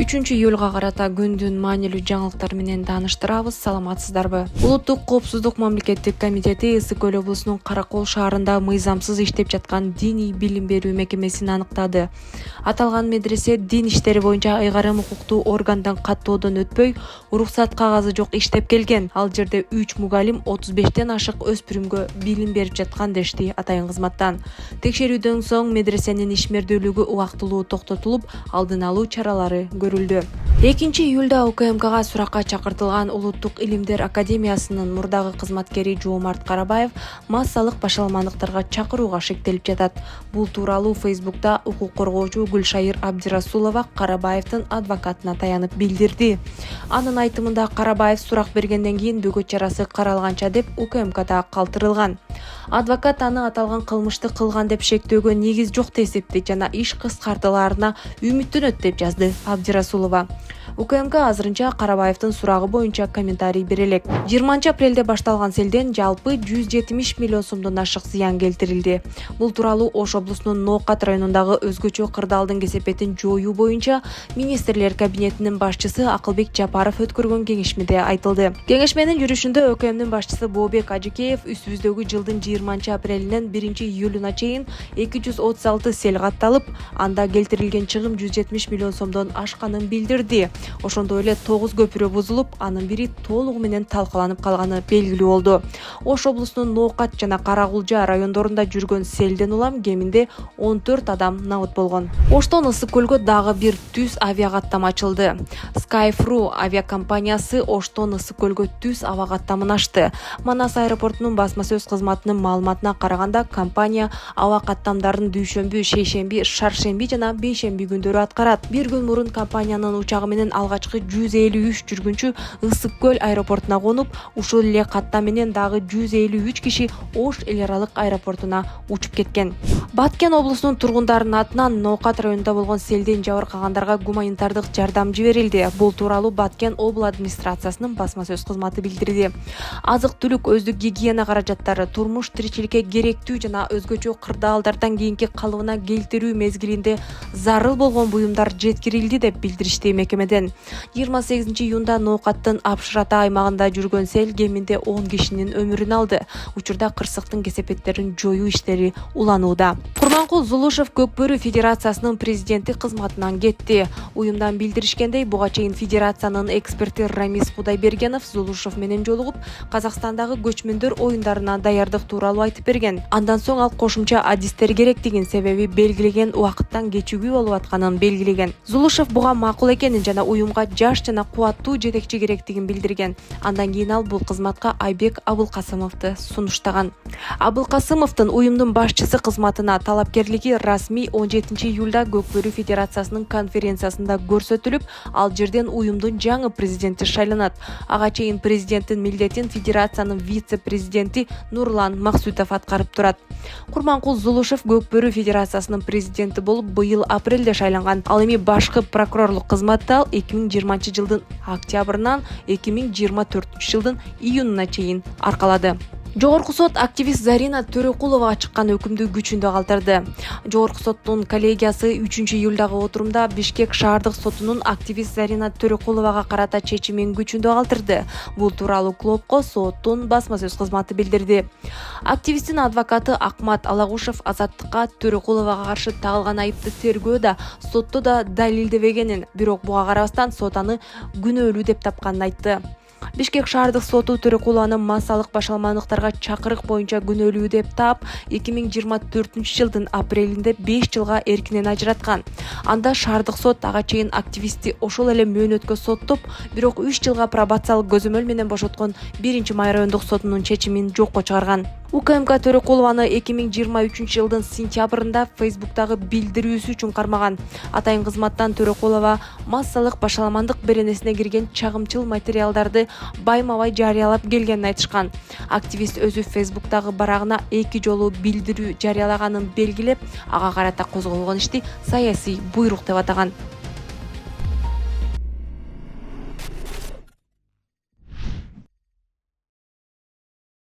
3-июлга карата күндүн маанилүү жаңылыктар менен тааныштырабыз. Саламатсыздарбы? Улуттук коопсуздук мамлекеттик комитети Ысык Көл облусунун Каракол шаарында мыйзамсыз иштеп жаткан диний билим берүү мекемесин аныктады. Аталган медресе дин иштери боюнча ыйгарым укуктуу органдан каттоодон өтпөй, уруксат кагазы жок иштеп келген. Ал жерде 3 мугалим 35тен ашык өспүрүмгө билим берип жаткан дешти атайын кызматтан. Текшерүүдөн соң медресенин ишмердүүлүгү убактылуу токтотулуп, алдын алуу чаралары көрүлдү. 2-июлда УКМКга суракка чакыртылган Улуттук илимдер академиясынын мурдагы кызматкери Жоомарт Карабаев массалык башаламандыктарга чакырууга шектелип жатат. Бул тууралуу Фейсбукта укук коргоочу Гүлшайыр Абдирасулова Карабаевдин адвокатына таянып билдирди. Анын айтымында Карабаев сурак бергенден кийин бөгөт чарасы каралганча деп УКМКда калтырылган. Адвокат аны аталган кылмышты кылган деп шектөөгө негиз жок деп эсептейт жана иш кыскартылаарына үмүттөнөт деп жазды Абдирасулова. УКМК азырынча Карабаевдин сурагы боюнча комментарий бере элек. 20-апрелде башталган селден жалпы 170 миллион сомдон ашык зыян келтирилди. Бул тууралуу Ош облусунун Ноокат районундагы өзгөчө кырдаалдын кесепетин жоюу боюнча Министрлер кабинетинин башчысы Акылбек Жапаров өткөргөн кеңешмеде айтылды. Кеңешменин жүрүшүндө ÖKMдин башчысы Бообек Ажыкеев үстүбүздөгү жылдын 20-апрелинен 1-июлуна чейин 236 сел катталып, анда келтирилген чыгым 170 миллион сомдон ашканын билдирди. Ошондой эле 9 көпүрө бузулуп, анын бири толугу менен талкаланып калганы белгилүү болду. Ош облусунун Ноокат жана Карагулжа райондорунда жүргөн селден улам кеминде 14 адам набыт болгон. Оштон Ысык Көлгө дагы бир түз авиакаттам ачылды. Skyfru авиакомпаниясы Оштон Ысык Көлгө түз аба каттамын ачты. Манас аэропортунун басма сөз кызматынын маалыматына караганда, компания аба каттамдарын дүйшөмбү, шейшемби, шаршемби жана бейшемби күндөрү аткарат. Бир күн мурун компаниянын учагы менен алгачкы 153 жүргүнчү Ысык Көл аэропортуна конуп, ушул эле каттам менен дагы 153 киши Ош эл аралык аэропортуна учуп кеткен. Баткен облусунун тургундарынын атынан Ноокат районунда болгон селден жабыркагандарга гуманитардык жардам жиберилди. Бул тууралуу Баткен обл администрациясынын басма сөз кызматы билдирди. Азык-түлүк, өздүк гигиена каражаттары, турмуш тиричиликке керектүү жана өзгөчө кырдаалдардан кийинки калыбына келтирүү мезгилинде зарыл болгон буюмдар жеткирилди деп билдиришти мекемеден. 28-июнда Ноокаттын Апшырата аймагында жүргөн сел кеминде 10 кишинин өмүрүн алды. Учурда кырсыктын кесепеттерин жоюу иштери уланууда. Курманкул Зулушев Көкбөрү Федерациясынын президенти кызматынан кетти. Уюмдан билдиришкендей, буга чейин федерациянын эксперти Рамис Кудайбергенов Зулушев менен жолугуп, Казакстандагы көчмөндөр оюндарына даярдык тууралуу айтып берген. Андан соң ал кошумча адистер керектигин, себеби белгилеген убакыттан кечүүгү болуп атканын белгилеген. Зулушев буга макул экенин жана уюмга жаш жана кубаттуу жетекчи керектигин билдирген. Андан кийин ал бул кызматка Айбек Абылкасымовду сунуштаган. Абылкасымовдун уюмдун башчысы кызматына талапкерлиги расмий 17-июлда Көкбөрү Федерациясынын конференциясында көрсөтүлүп, ал жерден уюмдун жаңы президенти шайланат. Ага чейин президенттин милдетин федерациянын вице-президенти Нурлан Максутов аткарып турат. Курманкул Зулушев Көкбөрү Федерациясынын президенти болуп быйыл апрелде шайланган. Ал эми башкы прокурорлук кызматты 2020 жылдын октябрынан 2024 жылдын июнуна чейин аркалады. Жогорку сот активист Зарина Төрөкуловага чыккан өкүмдү күчүндө калтырды. Жогорку соттун коллегиясы 3-июлдагы отурумда Бишкек шаардык сотунун активист Зарина Төрөкуловага карата чечимин күчүндө калтырды. Бул тууралуу Клопко соттун басма сөз кызматы билдирди. Активисттин адвокаты Акмат Алагушев азаттыкка Төрөкуловага каршы тагылган айыпты тергөөдө сотто да далилдебегенин, бирок буга карабастан сот аны күнөөлүү деп тапканын айтты. Бишкек шаардык соту Төрөкулованы массалык башаламандыктарга чакырык боюнча күнөөлүү деп таап, 2024 жылдын апрелинде 5 жылга эркинен ажыраткан. Анда шаардык сот ага чейин активистти ошол эле мөөнөткө соттоп, бирок 3 жылга пробациялык көзөмөл менен бошоткон 1-май райондук сотунун чечимин жокко чыгарган. УКМК Төрөкулованы 2023 жылдын сентябрында Фейсбуктагы билдирүүсү үчүн кармаган. Атайын кызматтан Төрөкулова массалык башаламандык беренесине кирген чагымчыл материалдарды байма-бай жарыялап келгенин айтышкан. Активист өзү Фейсбуктагы барагына 2 жолу билдирүү жарыялаганын белгилеп, ага карата козголгон ишти саясий буйрук деп атаган.